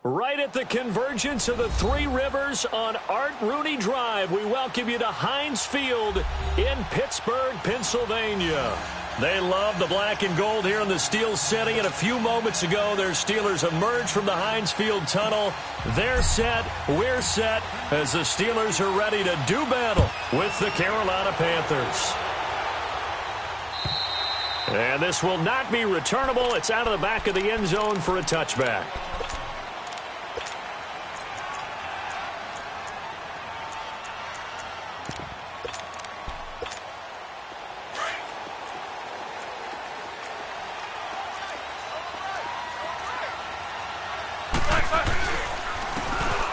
Right at the convergence of the Three Rivers on Art Rooney Drive, we welcome you to Heinz Field in Pittsburgh, Pennsylvania. They love the black and gold here in the Steel City, and a few moments ago, their Steelers emerged from the Heinz Field tunnel. They're set, we're set, as the Steelers are ready to do battle with the Carolina Panthers. And this will not be returnable. It's out of the back of the end zone for a touchback.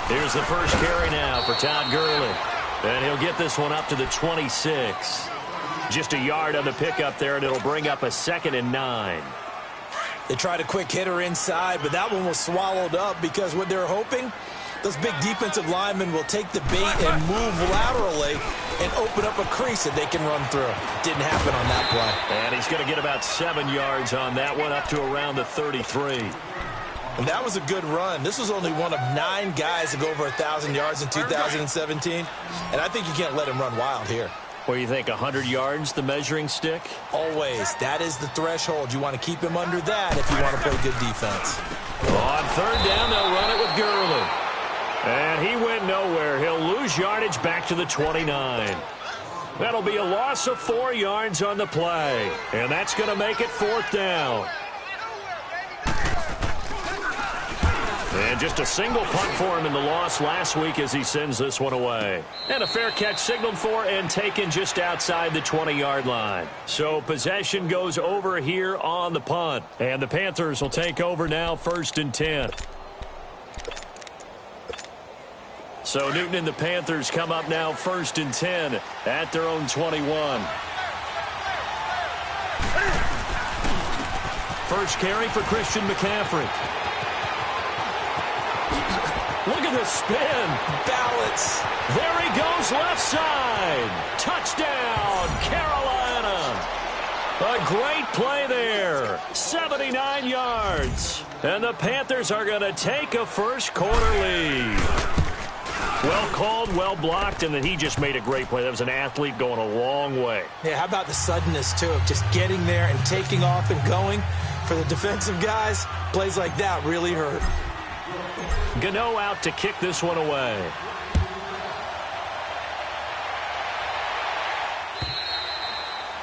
Here's the first carry now for Todd Gurley. And he'll get this one up to the 26. Just a yard on the pickup there, and it'll bring up a 2nd and 9. They tried a quick hitter inside, but that one was swallowed up because what they're hoping, those big defensive linemen will take the bait and move laterally and open up a crease that they can run through. Didn't happen on that play. And he's going to get about 7 yards on that one, up to around the 33. And that was a good run. This was only one of 9 guys to go over 1,000 yards in 2017. And I think you can't let him run wild here. What do you think, 100 yards, the measuring stick? Always. That is the threshold. You want to keep him under that if you want to play good defense. On 3rd down, they'll run it with Gurley. And he went nowhere. He'll lose yardage back to the 29. That'll be a loss of 4 yards on the play. And that's going to make it 4th down. And just a single punt for him in the loss last week as he sends this one away. And a fair catch signaled for and taken just outside the 20-yard line. So possession goes over here on the punt. And the Panthers will take over now, 1st and 10. So Newton and the Panthers come up now 1st and 10 at their own 21. First carry for Christian McCaffrey. Look at the spin. Balance. There he goes, left side. Touchdown, Carolina. A great play there. 79 yards. And the Panthers are going to take a first-quarter lead. Well called, well blocked, and then he just made a great play. That was an athlete going a long way. Yeah, how about the suddenness, too, of just getting there and taking off and going? For the defensive guys, plays like that really hurt. Gano out to kick this one away.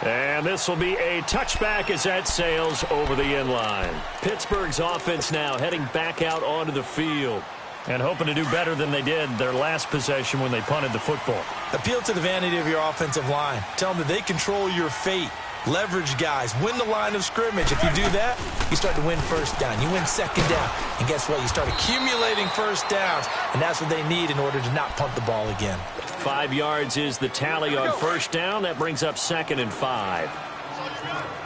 And this will be a touchback as that sails over the end line. Pittsburgh's offense now heading back out onto the field and hoping to do better than they did their last possession when they punted the football. Appeal to the vanity of your offensive line. Tell them that they control your fate. Leverage guys. Win the line of scrimmage. If you do that, you start to win 1st down. You win 2nd down. And guess what? You start accumulating 1st downs. And that's what they need in order to not punt the ball again. 5 yards is the tally on 1st down. That brings up 2nd and 5.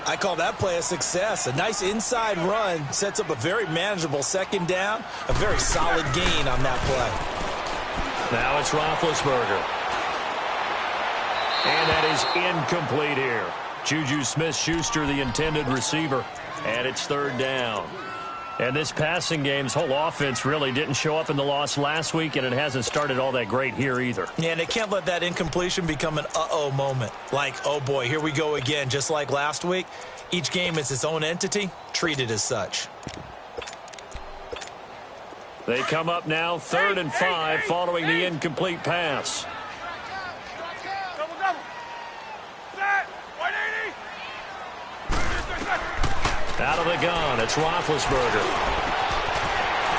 I call that play a success. A nice inside run sets up a very manageable 2nd down. A very solid gain on that play. Now it's Roethlisberger. And that is incomplete here. Juju Smith-Schuster, the intended receiver. And it's 3rd down. And this passing game's whole offense really didn't show up in the loss last week, and it hasn't started all that great here either. Yeah, and they can't let that incompletion become an uh-oh moment. Like, oh boy, here we go again, just like last week. Each game is its own entity, treat it as such. They come up now 3rd and 5 following the incomplete pass. Out of the gun, it's Roethlisberger.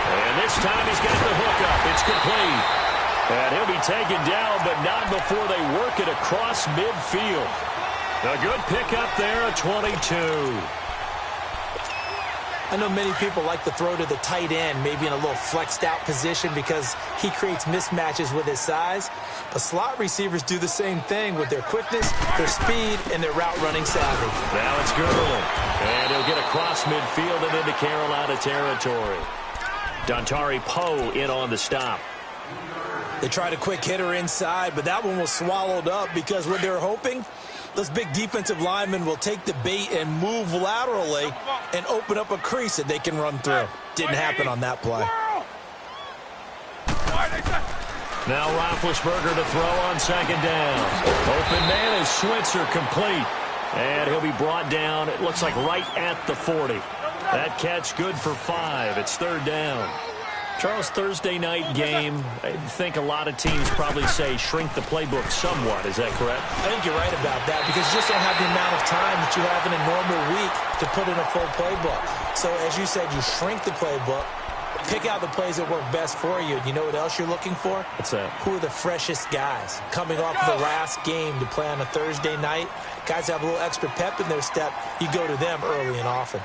And this time he's got the hook up. It's complete. And he'll be taken down, but not before they work it across midfield. A good pickup there, a 22. I know many people like to throw to the tight end, maybe in a little flexed out position because he creates mismatches with his size. But slot receivers do the same thing with their quickness, their speed, and their route running savvy. Now it's Gurley. And he'll get across midfield and into Carolina territory. Dontari Poe in on the stop. They tried a quick hitter inside, but that one was swallowed up because what they're hoping, those big defensive linemen will take the bait and move laterally and open up a crease that they can run through. Didn't happen on that play. Now Roethlisberger to throw on second down. Open man is Switzer, complete. And he'll be brought down, it looks like right at the 40. That catch good for 5. It's third down. Charles, Thursday night game, I think a lot of teams probably say shrink the playbook somewhat. Is that correct? I think you're right about that because you just don't have the amount of time that you have in a normal week to put in a full playbook. So, as you said, you shrink the playbook, pick out the plays that work best for you. You know what else you're looking for? What's that? Who are the freshest guys? Coming off the last game to play on a Thursday night, guys have a little extra pep in their step. You go to them early and often.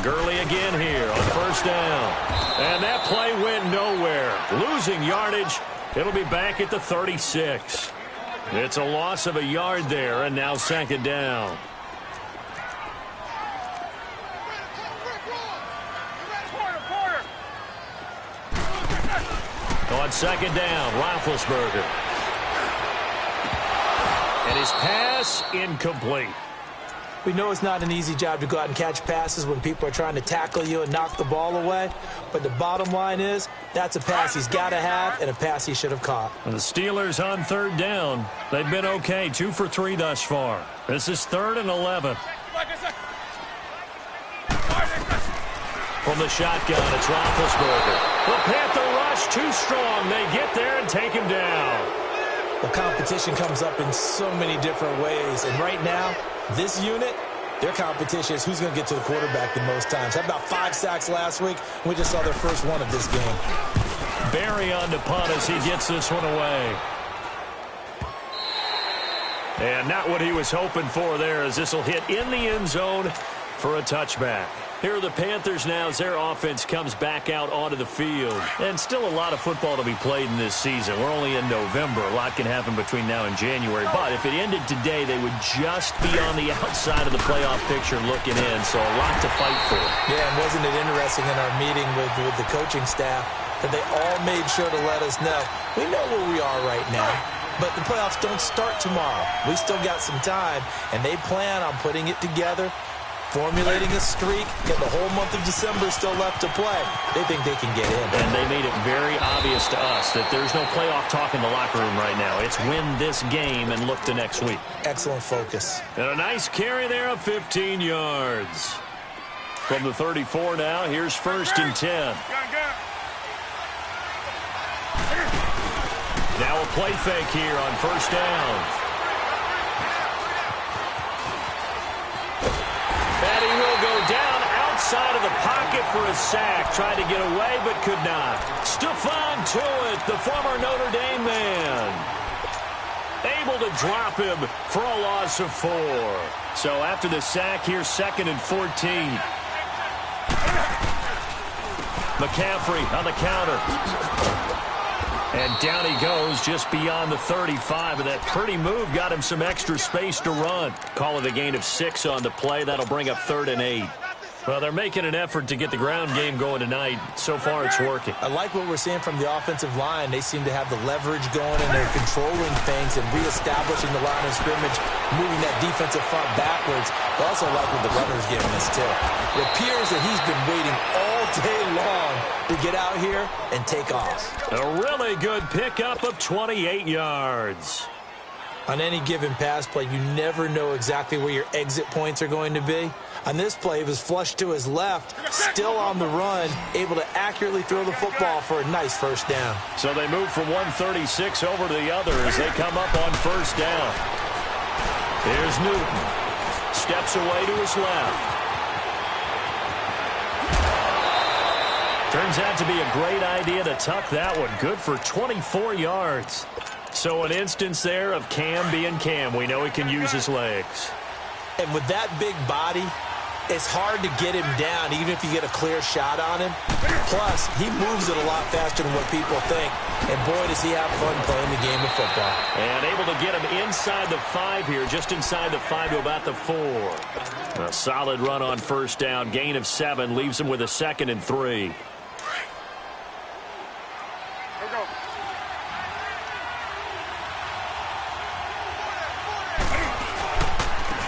Gurley again here on first down. And that play went nowhere. Losing yardage. It'll be back at the 36. It's a loss of a yard there, and now second down. On second down, Roethlisberger. And his pass incomplete. We know it's not an easy job to go out and catch passes when people are trying to tackle you and knock the ball away. But the bottom line is, that's a pass he's got to have and a pass he should have caught. And the Steelers on third down. They've been okay, 2 for 3 thus far. This is 3rd and 11. From the shotgun, it's Roethlisberger. The Panther rush too strong. They get there and take him down. The competition comes up in so many different ways. And right now, this unit, their competition is who's going to get to the quarterback the most times. Had about 5 sacks last week. We just saw their first one of this game. Barry on to punt as he gets this one away. And not what he was hoping for there, as this will hit in the end zone for a touchback. Here are the Panthers now as their offense comes back out onto the field. And still a lot of football to be played in this season. We're only in November. A lot can happen between now and January. But if it ended today, they would just be on the outside of the playoff picture looking in. So a lot to fight for. Yeah, and wasn't it interesting in our meeting with the coaching staff that they all made sure to let us know, we know where we are right now. But the playoffs don't start tomorrow. We still got some time, and they plan on putting it together, formulating a streak, and the whole month of December still left to play. They think they can get in. And they made it very obvious to us that there's no playoff talk in the locker room right now. It's win this game and look to next week. Excellent focus. And a nice carry there of 15 yards. From the 34 now, here's 1st and 10. Now a play fake here on first down. And he will go down outside of the pocket for a sack. Tried to get away, but could not. Stephon Tuitt, the former Notre Dame man, able to drop him for a loss of 4. So after the sack, here's 2nd and 14. McCaffrey on the counter. And down he goes just beyond the 35. And that pretty move got him some extra space to run. Call it a gain of 6 on the play. That'll bring up 3rd and 8. Well, they're making an effort to get the ground game going tonight. So far, it's working. I like what we're seeing from the offensive line. They seem to have the leverage going, and they're controlling things and reestablishing the line of scrimmage, moving that defensive front backwards. I also like what the runner's giving us, too. It appears that he's been waiting all day long to get out here and take off. A really good pickup of 28 yards. On any given pass play, you never know exactly where your exit points are going to be. On this play, it was flushed to his left, still on the run, able to accurately throw the football for a nice first down. So they move from 136 over to the other as they come up on first down. Here's Newton. Steps away to his left. Turns out to be a great idea to tuck that one. Good for 24 yards. So an instance there of Cam being Cam. We know he can use his legs. And with that big body, it's hard to get him down, even if you get a clear shot on him. Plus, he moves it a lot faster than what people think. And boy, does he have fun playing the game of football. And able to get him inside the 5 here, just inside the 5 to about the 4. A solid run on first down. Gain of 7 leaves him with a 2nd and 3.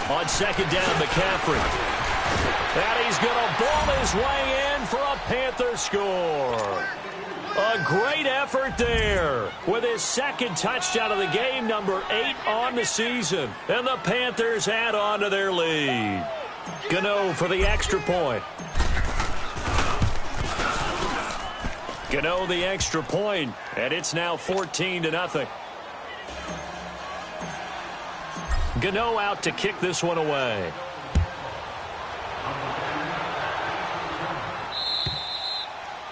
On second down, McCaffrey. And he's going to ball his way in for a Panther score. A great effort there with his second touchdown of the game, number 8 on the season. And the Panthers add on to their lead. Gano for the extra point. Gano the extra point, and it's now 14-0. Gano out to kick this one away.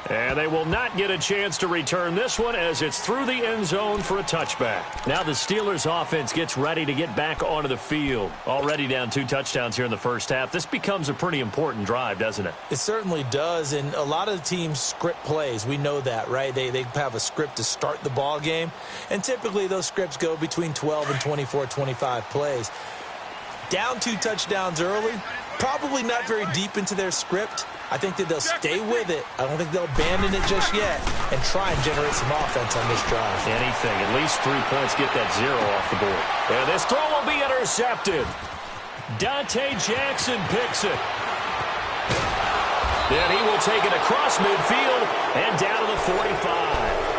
And they will not get a chance to return this one as it's through the end zone for a touchback. Now the Steelers offense gets ready to get back onto the field. Already down 2 touchdowns here in the first half. This becomes a pretty important drive, doesn't it? It certainly does, and a lot of the teams script plays. We know that, right? They have a script to start the ball game, and typically those scripts go between 12 and 24, 25 plays. Down 2 touchdowns early, probably not very deep into their script. I think that they'll stay with it. I don't think they'll abandon it just yet and try and generate some offense on this drive. Anything. At least 3 points. Get that 0 off the board. And this throw will be intercepted. Dante Jackson picks it. Then he will take it across midfield and down to the 45.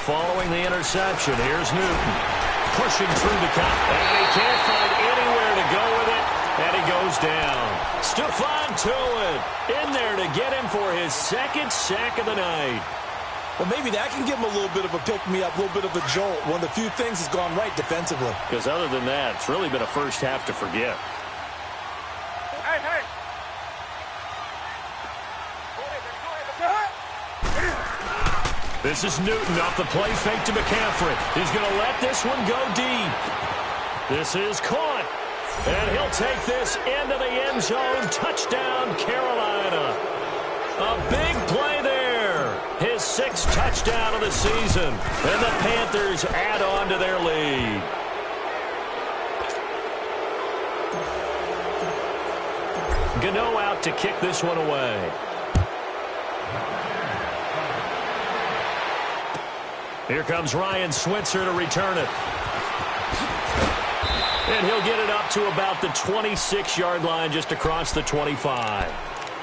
Following the interception, here's Newton pushing through the count, and he can't find anywhere to go with it, and he goes down. Stephon Tuitt in there to get him for his 2nd sack of the night. Well, maybe that can give him a little bit of a pick-me-up, a little bit of a jolt. One of the few things has gone right defensively. Because other than that, it's really been a first half to forget. This is Newton off the play fake to McCaffrey. He's going to let this one go deep. This is caught. And he'll take this into the end zone. Touchdown, Carolina. A big play there. His 6th touchdown of the season. And the Panthers add on to their lead. Gano out to kick this one away. Here comes Ryan Switzer to return it. And he'll get it up to about the 26-yard line, just across the 25.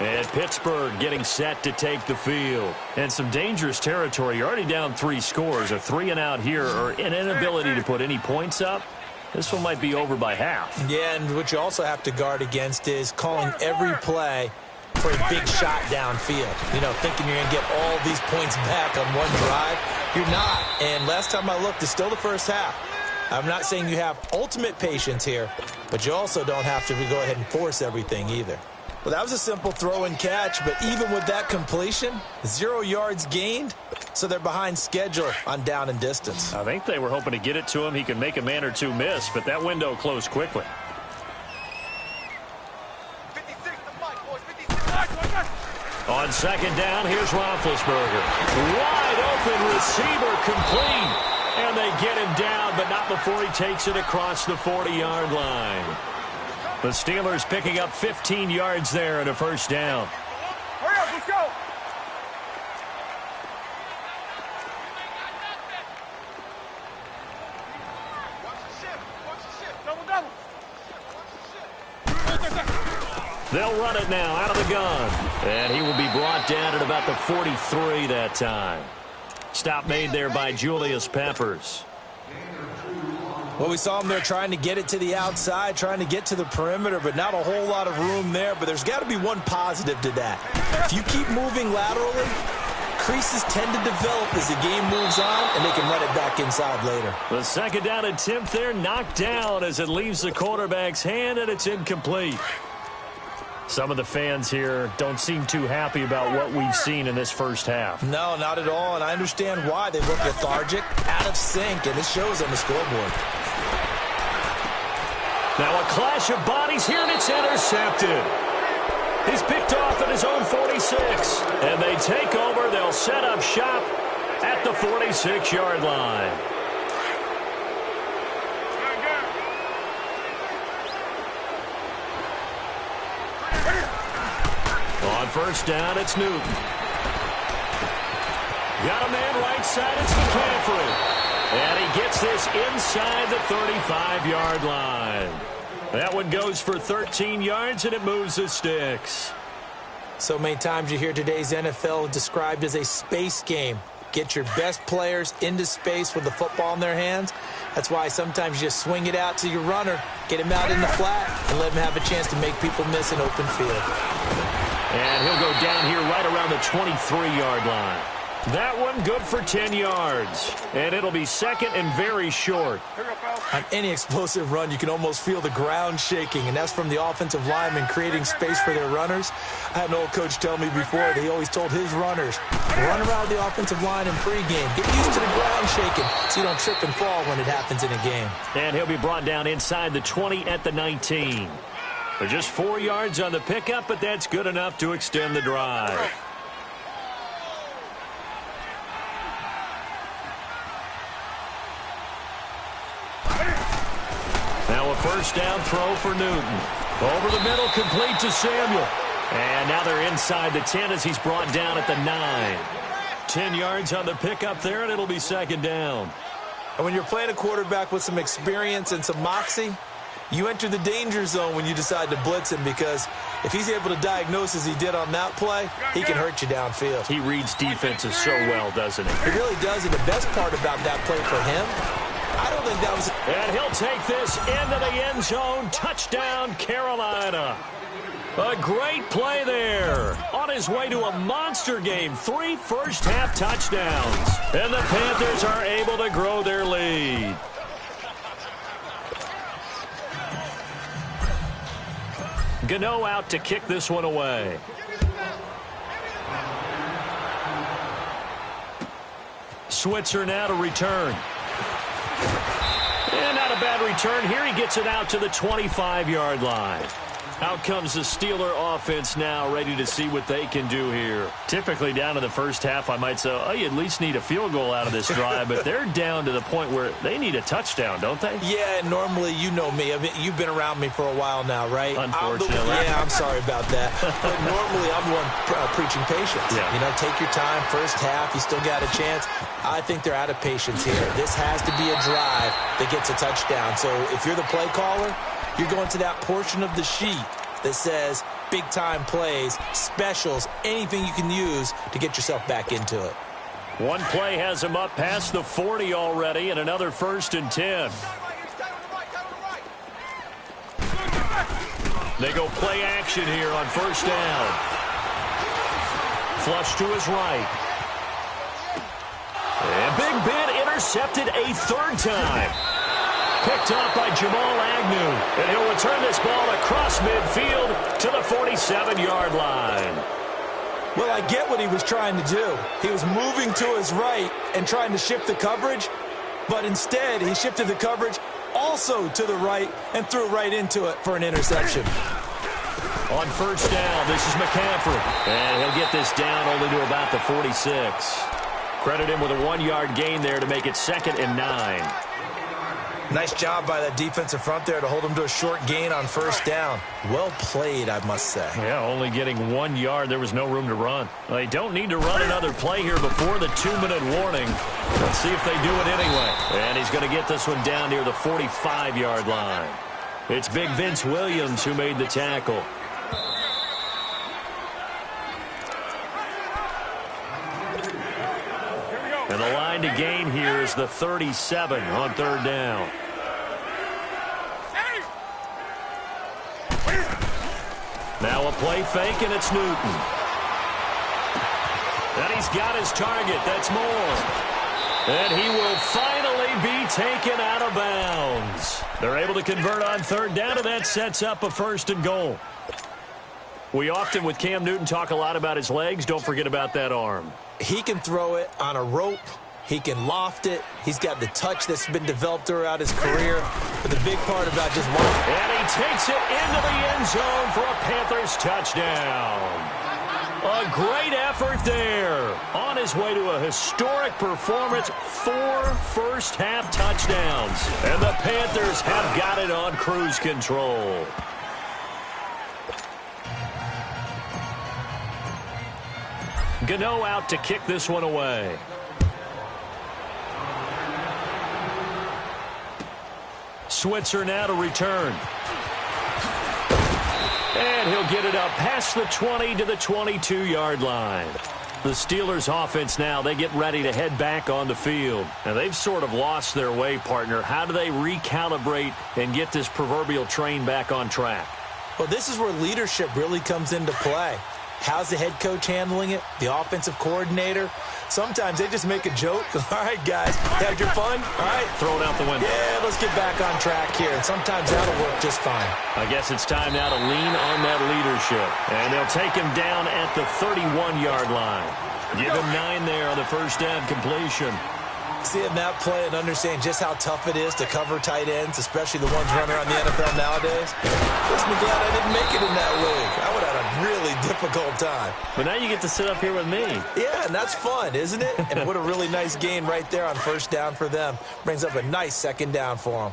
And Pittsburgh getting set to take the field. And some dangerous territory. You're already down 3 scores. A 3-and-out here, or an inability to put any points up. This one might be over by half. Yeah, and what you also have to guard against is calling every play for a big shot downfield. You know, thinking you're going to get all these points back on one drive. You're not. And last time I looked, it's still the first half. I'm not saying you have ultimate patience here, but you also don't have to go ahead and force everything either. Well, that was a simple throw and catch, but even with that completion, 0 yards gained, so they're behind schedule on down and distance. I think they were hoping to get it to him. He can make a man or two miss, but that window closed quickly. On 2nd down, here's Roethlisberger. Wide open receiver, complete. And they get him down, but not before he takes it across the 40-yard line. The Steelers picking up 15 yards there and a first down. Hurry up, let's go. They'll run it now out of the gun. And he will be brought down at about the 43 that time. Stop made there by Julius Peppers. Well, we saw him there trying to get it to the outside, trying to get to the perimeter, but not a whole lot of room there. But there's got to be one positive to that. If you keep moving laterally, creases tend to develop as the game moves on, and they can run it back inside later. The 2nd down attempt there knocked down as it leaves the quarterback's hand, and it's incomplete. Some of the fans here don't seem too happy about what we've seen in this first half. No, not at all, and I understand why. They look lethargic, out of sync, and it shows on the scoreboard. Now a clash of bodies here, and it's intercepted. He's picked off at his own 46. And they take over. They'll set up shop at the 46-yard line. first down, it's Newton. Got a man right side, it's McCaffrey. And he gets this inside the 35-yard line. That one goes for 13 yards, and it moves the sticks. So many times you hear today's NFL described as a space game. Get your best players into space with the football in their hands. That's why sometimes you just swing it out to your runner, get him out in the flat, and let him have a chance to make people miss an open field. And he'll go down here right around the 23-yard line. That one good for 10 yards. And it'll be second and very short. On any explosive run, you can almost feel the ground shaking, and that's from the offensive linemen creating space for their runners. I had an old coach tell me before that he always told his runners, run around the offensive line in pregame. Get used to the ground shaking so you don't trip and fall when it happens in a game. And he'll be brought down inside the 20 at the 19. They're just 4 yards on the pickup, but that's good enough to extend the drive. Now a first down throw for Newton. Over the middle, complete to Samuel. And now they're inside the 10 as he's brought down at the 9. 10 yards on the pickup there, and it'll be second down. And when you're playing a quarterback with some experience and some moxie, you enter the danger zone when you decide to blitz him, because if he's able to diagnose as he did on that play, he can hurt you downfield. He reads defenses so well, doesn't he? He really does, and the best part about that play for him, I don't think that was... And he'll take this into the end zone. Touchdown, Carolina. A great play there. On his way to a monster game. 3 first-half touchdowns. And the Panthers are able to grow their lead. Gano out to kick this one away. Switzer now to return. And not a bad return here. He gets it out to the 25-yard line. Out comes the Steeler offense now, ready to see what they can do here. Typically down to the first half, I might say, oh, you at least need a field goal out of this drive, but they're down to the point where they need a touchdown, don't they? Yeah, normally, you know me. I mean, you've been around me for a while now, right? Unfortunately. I'm sorry about that. But normally, I'm the one preaching patience. Yeah. You know, take your time, first half, you still got a chance. I think they're out of patience here. This has to be a drive that gets a touchdown. So if you're the play caller, you're going to that portion of the sheet that says big-time plays, specials, anything you can use to get yourself back into it. One play has him up past the 40 already, and another 1st and 10. They go play action here on first down. Flush to his right. And Big Ben intercepted a 3rd time. Picked off by Jamal Agnew. And he'll return this ball across midfield to the 47-yard line. Well, I get what he was trying to do. He was moving to his right and trying to shift the coverage, but instead he shifted the coverage also to the right and threw right into it for an interception. On first down, this is McCaffrey. And he'll get this down only to about the 46. Credit him with a 1-yard gain there to make it 2nd and 9. Nice job by that defensive front there to hold him to a short gain on first down. Well played, I must say. Yeah, only getting 1 yard. There was no room to run. They don't need to run another play here before the 2-minute warning. Let's see if they do it anyway. And he's going to get this one down near the 45-yard line. It's Big Vince Williams who made the tackle. And the line to gain here is the 37 on 3rd down. Now a play fake, and it's Newton. And he's got his target. That's Moore. And he will finally be taken out of bounds. They're able to convert on 3rd down, and that sets up a 1st and goal. We often, with Cam Newton, talk a lot about his legs. Don't forget about that arm. He can throw it on a rope. He can loft it. He's got the touch that's been developed throughout his career. But the big part about just one... And he takes it into the end zone for a Panthers touchdown. A great effort there. On his way to a historic performance, 4 first-half touchdowns. And the Panthers have got it on cruise control. Gano out to kick this one away. Switzer now to return. And he'll get it up past the 20 to the 22-yard line. The Steelers' offense now, they get ready to head back on the field. And they've sort of lost their way, partner. How do they recalibrate and get this proverbial train back on track? Well, this is where leadership really comes into play. How's the head coach handling it? The offensive coordinator? Sometimes they just make a joke. All right, guys, had your fun? All right. Throw it out the window. Yeah, let's get back on track here. And sometimes that'll work just fine. I guess it's time now to lean on that leadership. And they'll take him down at the 31-yard line. Give him 9 there on the first down completion. Seeing that play and understand just how tough it is to cover tight ends, especially the ones running around the NFL nowadays. Listen, glad I didn't make it in that league. I would have had a really difficult time. But now you get to sit up here with me. Yeah, and that's fun, isn't it? And what a really nice gain right there on first down for them. Brings up a nice second down for them.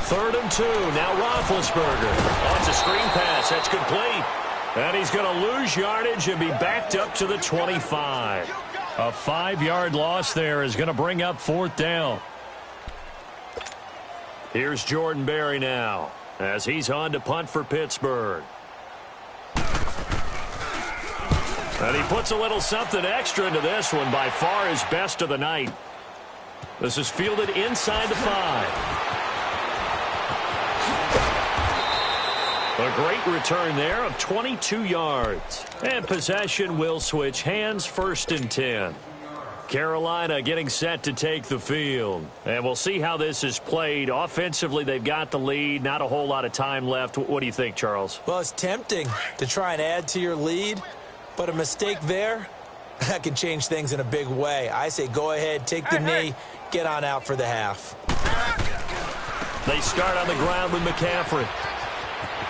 Third and 2. Now Roethlisberger. Oh, it's a screen pass. That's complete. And he's going to lose yardage and be backed up to the 25. A 5-yard loss there is going to bring up fourth down. Here's Jordan Berry now as he's on to punt for Pittsburgh. And he puts a little something extra into this one, by far his best of the night. This is fielded inside the 5. A great return there of 22 yards. And possession will switch hands, first and 10. Carolina getting set to take the field. And we'll see how this is played. Offensively, they've got the lead. Not a whole lot of time left. What do you think, Charles? Well, it's tempting to try and add to your lead, but a mistake there, that can change things in a big way. I say go ahead, take the knee, get on out for the half. They start on the ground with McCaffrey.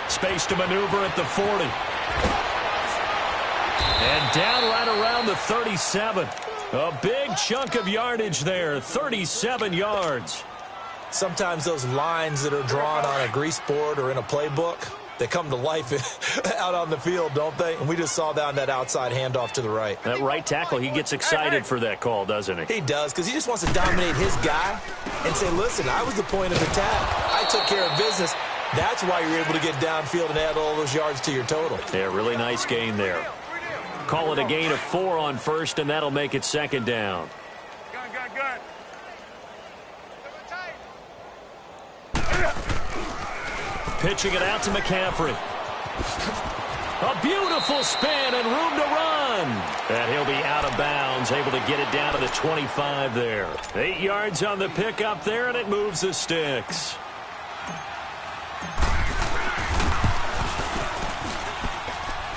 Space to maneuver at the 40. And down right around the 37. A big chunk of yardage there, 37 yards. Sometimes those lines that are drawn on a grease board or in a playbook, they come to life out on the field, don't they? And we just saw down that outside handoff to the right. That right tackle, he gets excited for that call, doesn't he? He does, because he just wants to dominate his guy and say, listen, I was the point of attack. I took care of business. That's why you're able to get downfield and add all those yards to your total. Yeah, really nice gain there. Call it a gain of 4 on first, and that'll make it second down. Pitching it out to McCaffrey. A beautiful spin and room to run. And he'll be out of bounds, able to get it down to the 25 there. 8 yards on the pickup there, and it moves the sticks.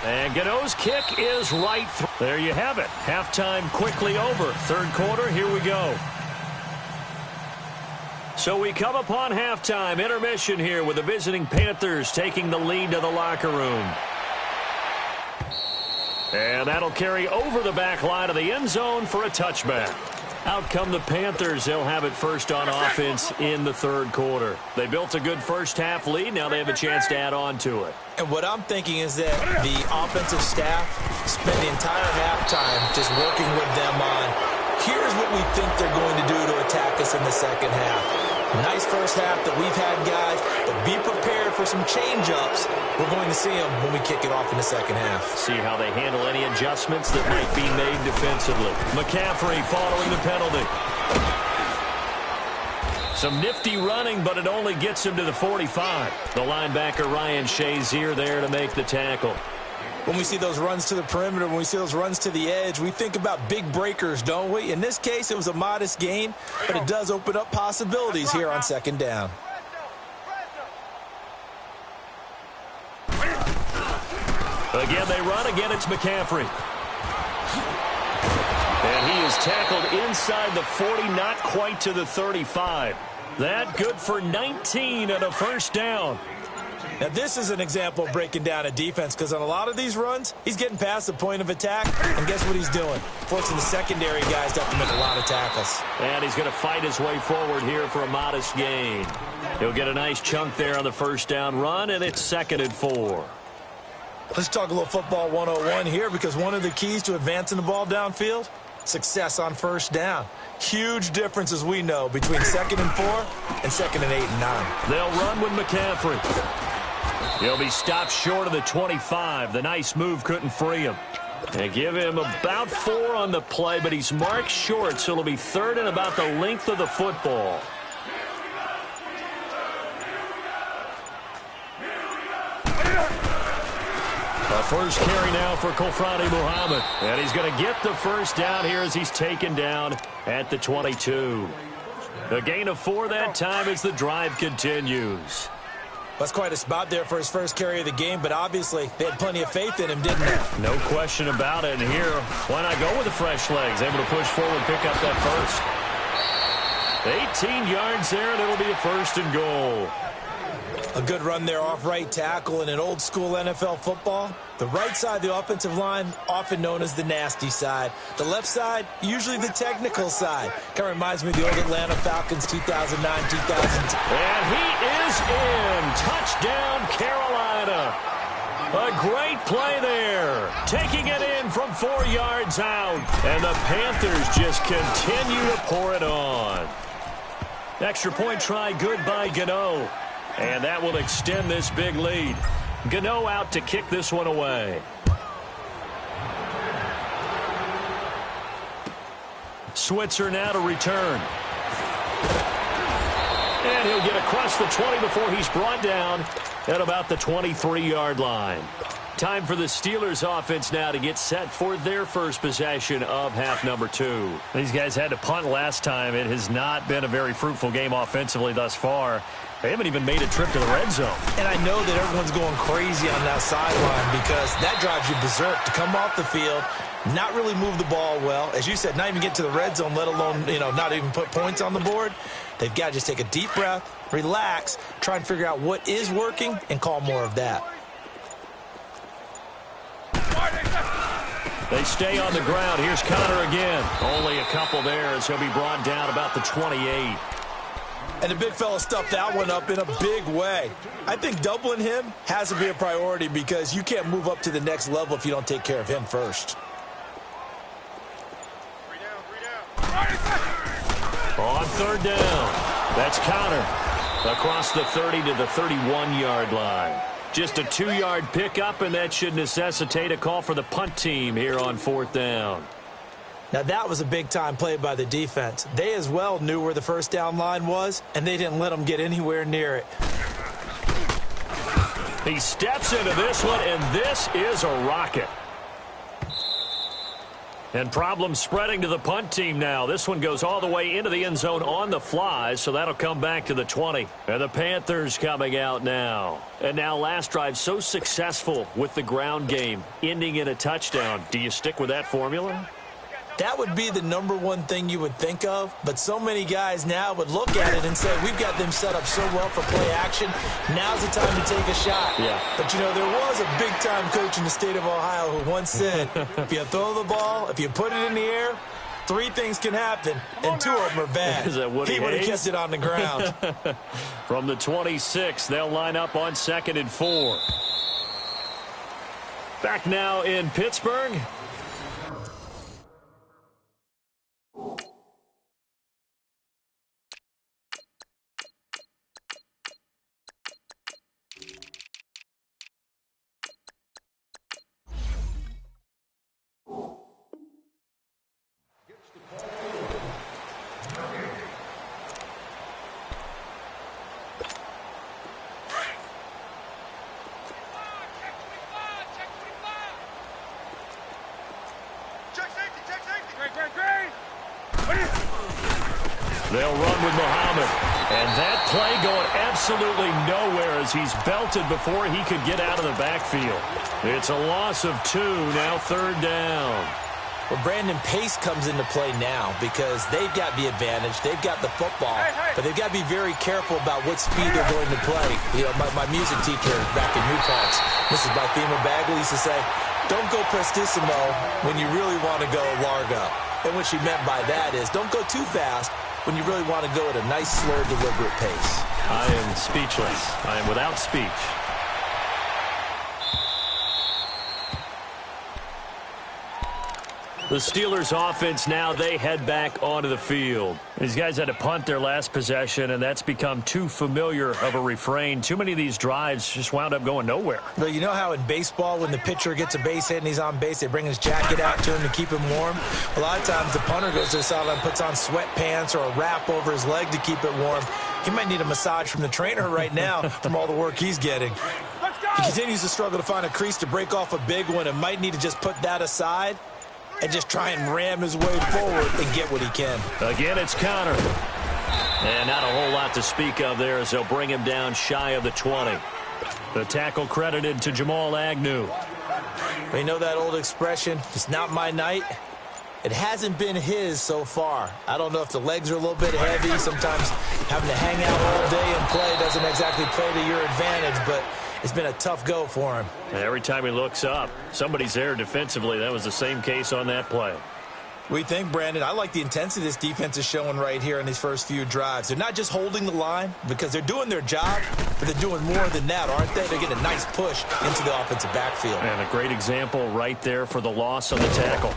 And Gano's kick is right through. There you have it. Halftime quickly over. Third quarter, here we go. So we come upon halftime. Intermission here with the visiting Panthers taking the lead to the locker room. And that'll carry over the back line of the end zone for a touchback. Out come the Panthers. They'll have it first on offense in the third quarter. They built a good first half lead. Now they have a chance to add on to it. And what I'm thinking is that the offensive staff spent the entire halftime just working with them on, here's what we think they're going to do to attack us in the second half. Nice first half that we've had, guys, but be prepared for some change-ups. We're going to see them when we kick it off in the second half. See how they handle any adjustments that might be made defensively. McCaffrey following the penalty. Some nifty running, but it only gets him to the 45. The linebacker Ryan Shazier there to make the tackle. When we see those runs to the perimeter, when we see those runs to the edge, we think about big breakers, don't we? In this case, it was a modest gain, but it does open up possibilities here on second down. Again, they run. Again, it's McCaffrey. And he is tackled inside the 40, not quite to the 35. That good for 19 and a first down. Now, this is an example of breaking down a defense because on a lot of these runs, he's getting past the point of attack, and guess what he's doing? Forcing the secondary guys to have to make a lot of tackles. And he's going to fight his way forward here for a modest gain. He'll get a nice chunk there on the first down run, and it's 2nd and 4. Let's talk a little football 101 here because one of the keys to advancing the ball downfield, success on first down. Huge difference, as we know, between 2nd and 4 and 2nd and 8 and 9. They'll run with McCaffrey. He'll be stopped short of the 25. The nice move couldn't free him. They give him about 4 on the play, but he's marked short, so it'll be 3rd and about the length of the football. A first carry now for Kofrani Muhammad. And he's going to get the first down here as he's taken down at the 22. The gain of 4 that time as the drive continues. That's quite a spot there for his first carry of the game, but obviously they had plenty of faith in him, didn't they? No question about it. And here, why not go with the fresh legs? Able to push forward, pick up that first. 18 yards there, and it'll be a 1st and goal. A good run there off right tackle in an old-school NFL football. The right side of the offensive line, often known as the nasty side. The left side, usually the technical side. Kind of reminds me of the old Atlanta Falcons 2009, 2010. And he is in. Touchdown, Carolina. A great play there. Taking it in from 4 yards out. And the Panthers just continue to pour it on. Extra point try good by Gano. And that will extend this big lead. Gano out to kick this one away. Switzer now to return. And he'll get across the 20 before he's brought down at about the 23-yard line. Time for the Steelers offense now to get set for their first possession of half number 2. These guys had to punt last time. It has not been a very fruitful game offensively thus far. They haven't even made a trip to the red zone. And I know that everyone's going crazy on that sideline because that drives you berserk to come off the field, not really move the ball well. As you said, not even get to the red zone, let alone, not even put points on the board. They've got to just take a deep breath, relax, try and figure out what is working, and call more of that. They stay on the ground. Here's Connor again. Only a couple there as he'll be brought down about the 28. And the big fella stuffed that one up in a big way. I think doubling him has to be a priority because you can't move up to the next level if you don't take care of him first. On 3rd down, that's Connor across the 30 to the 31-yard line. Just a 2-yard pickup, and that should necessitate a call for the punt team here on 4th down. Now, that was a big-time play by the defense. They as well knew where the first down line was, and they didn't let them get anywhere near it. He steps into this one, and this is a rocket. And problems spreading to the punt team now. This one goes all the way into the end zone on the fly, so that'll come back to the 20. And the Panthers coming out now. And now last drive so successful with the ground game, ending in a touchdown. Do you stick with that formula? That would be the #1 thing you would think of, but so many guys now would look at it and say, we've got them set up so well for play action, now's the time to take a shot. Yeah. But, there was a big-time coach in the state of Ohio who once said, if you throw the ball, if you put it in the air, 3 things can happen, and 2 of them are bad. Is that Woody He would have Hayes? kept it on the ground. From the 26, they'll line up on 2nd and 4. Back now in Pittsburgh. They'll run with Muhammad. And that play going absolutely nowhere as he's belted before he could get out of the backfield. It's a loss of 2, now 3rd down. Well, Brandon, pace comes into play now because they've got the advantage. They've got the football, but they've got to be very careful about what speed they're going to play. You know, my music teacher back in New Paltz, Mrs. Bythema Bagley, used to say, don't go prestissimo when you really want to go largo. And what she meant by that is don't go too fast when you really want to go at a nice, slow, deliberate pace. I am speechless. I am without speech. The Steelers offense now, they head back onto the field. These guys had to punt their last possession, and that's become too familiar of a refrain. Too many of these drives just wound up going nowhere. But you know how in baseball, when the pitcher gets a base hit and he's on base, they bring his jacket out to him to keep him warm? A lot of times the punter goes to the sideline, puts on sweatpants or a wrap over his leg to keep it warm. He might need a massage from the trainer right now from all the work he's getting. He continues to struggle to find a crease to break off a big one and might need to just put that aside and just try and ram his way forward and get what he can. Again, it's Connor. And not a whole lot to speak of there as they'll bring him down shy of the 20. The tackle credited to Jamal Agnew. You know that old expression, it's not my night? It hasn't been his so far. I don't know if the legs are a little bit heavy. Sometimes having to hang out all day and play doesn't exactly play to your advantage, but it's been a tough go for him. Every time he looks up, somebody's there defensively. That was the same case on that play. We think, Brandon, I like the intensity this defense is showing right here in these first few drives. They're not just holding the line because they're doing their job, but they're doing more than that, aren't they? They're getting a nice push into the offensive backfield. And a great example right there for the loss on the tackle.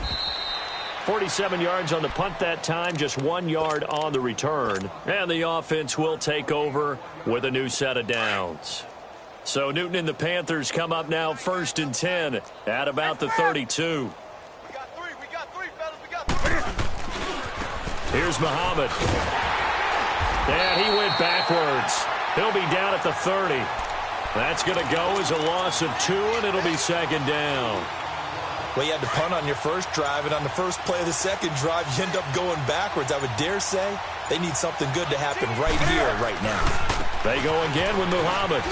47 yards on the punt that time, just 1 yard on the return. And the offense will take over with a new set of downs. So Newton and the Panthers come up now 1st and 10 at about the 32. We got three, fellas. We got three. Here's Muhammad. And he went backwards. He'll be down at the 30. That's going to go as a loss of 2, and it'll be 2nd down. Well, you had to punt on your first drive, and on the first play of the second drive, you end up going backwards. I would dare say they need something good to happen right here, right now. They go again with Muhammad.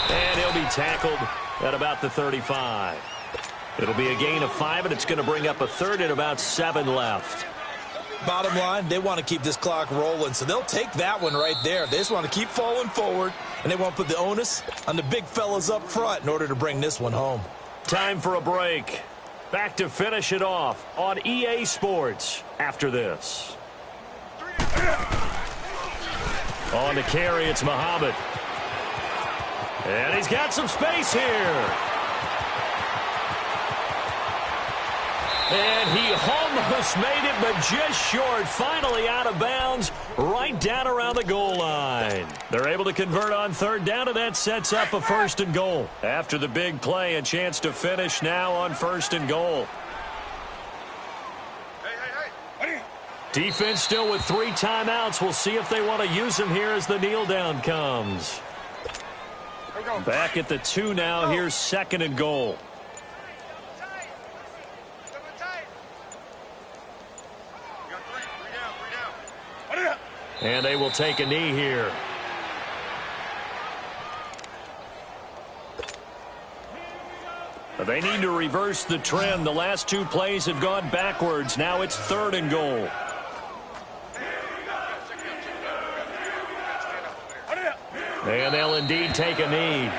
And he'll be tackled at about the 35. It'll be a gain of 5, and it's going to bring up a 3rd and about 7 left. Bottom line, they want to keep this clock rolling, so they'll take that one right there. They just want to keep falling forward, and they want to put the onus on the big fellas up front in order to bring this one home. Time for a break. Back to finish it off on EA Sports after this. On the carry, it's Muhammad. And he's got some space here. And he almost made it, but just short. Finally out of bounds, right down around the goal line. They're able to convert on 3rd down, and that sets up a 1st and goal. After the big play, a chance to finish now on 1st and goal. Hey. Defense still with 3 timeouts. We'll see if they want to use them here as the kneel down comes. Back at the 2 now. Here's 2nd and goal. And they will take a knee here. They need to reverse the trend. The last 2 plays have gone backwards. Now it's 3rd and goal. And they'll indeed take a knee.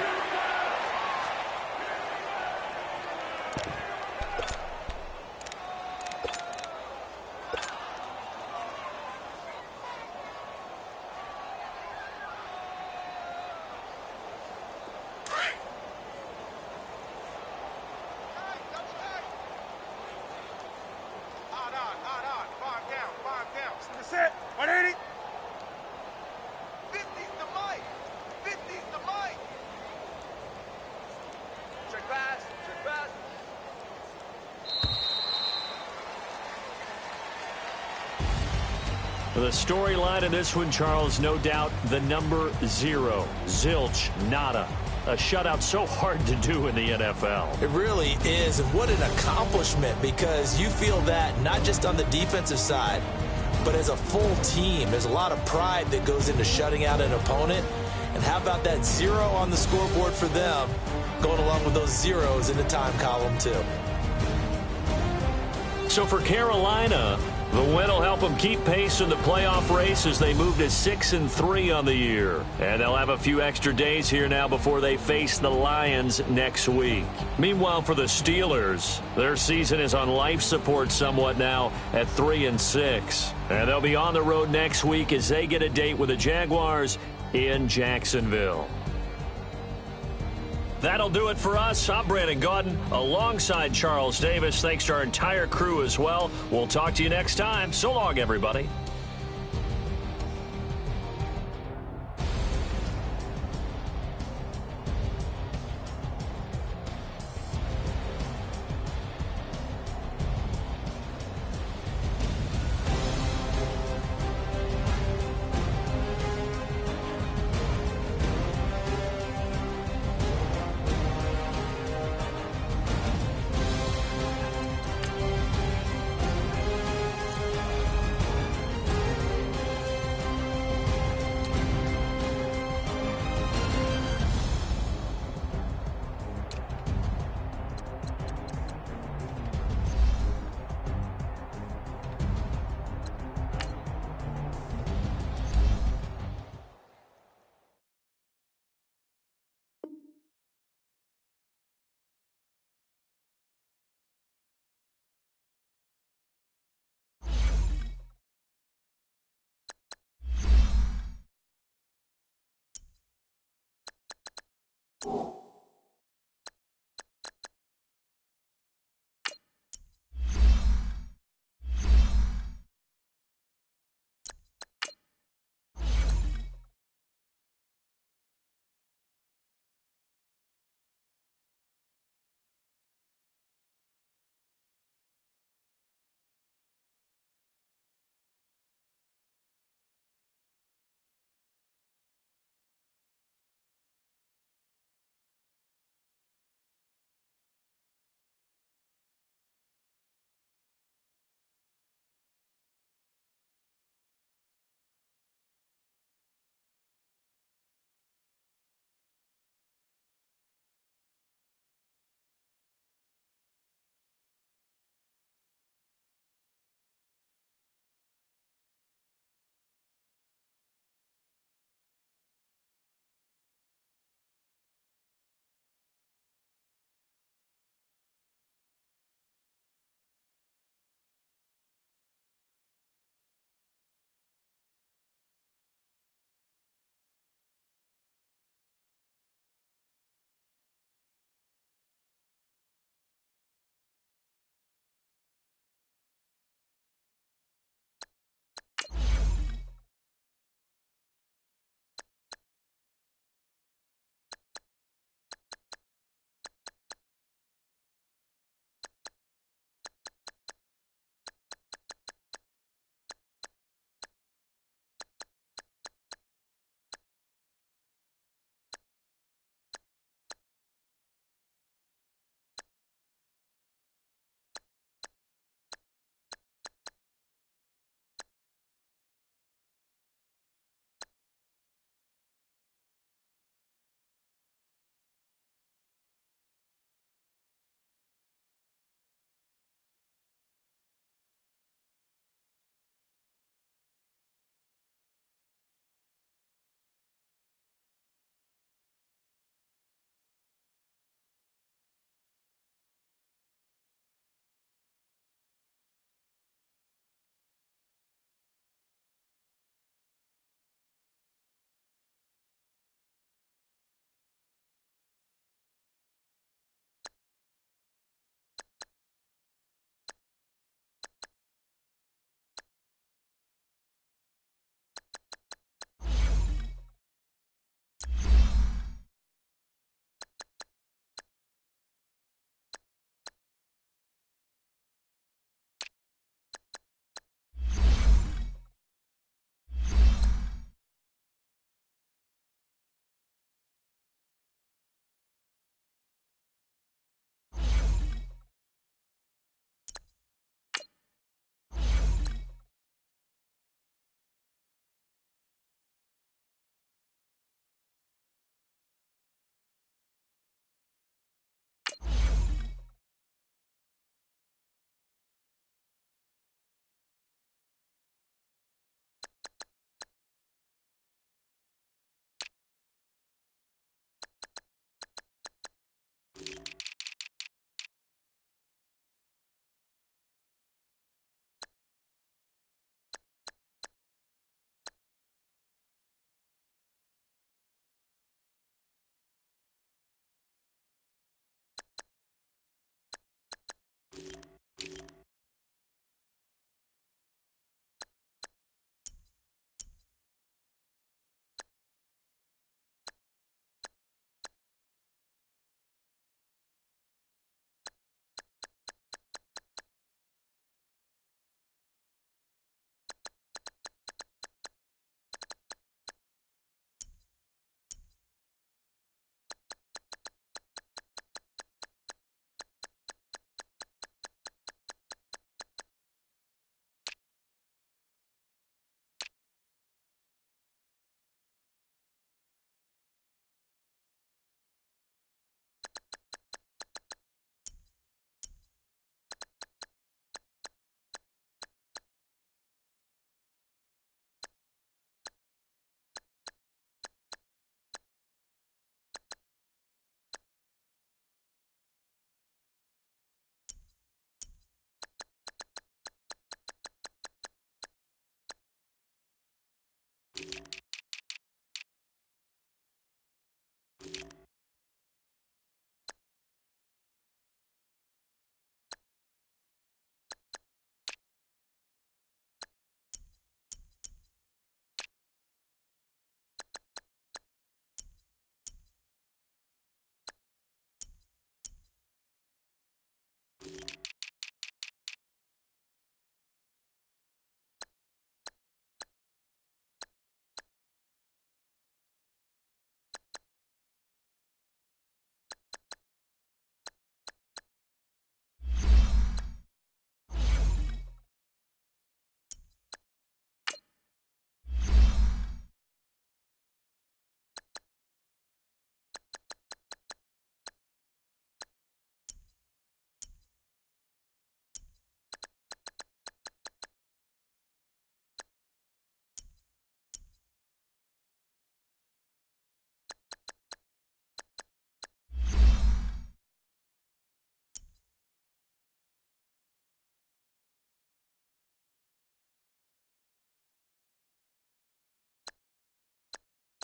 Set. 180. 50's the mic. 50's the mic. Check pass. The storyline in this one, Charles, no doubt the number 0. Zilch, nada. A shutout so hard to do in the NFL. It really is, and what an accomplishment, because you feel that not just on the defensive side, but as a full team. There's a lot of pride that goes into shutting out an opponent. And how about that 0 on the scoreboard for them, going along with those zeros in the time column too. So for Carolina, the win will help them keep pace in the playoff race as they move to 6-3 on the year. And they'll have a few extra days here now before they face the Lions next week. Meanwhile, for the Steelers, their season is on life support somewhat now at 3-6. And they'll be on the road next week as they get a date with the Jaguars in Jacksonville. That'll do it for us. I'm Brandon Gaudin alongside Charles Davis. Thanks to our entire crew as well. We'll talk to you next time. So long, everybody.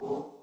You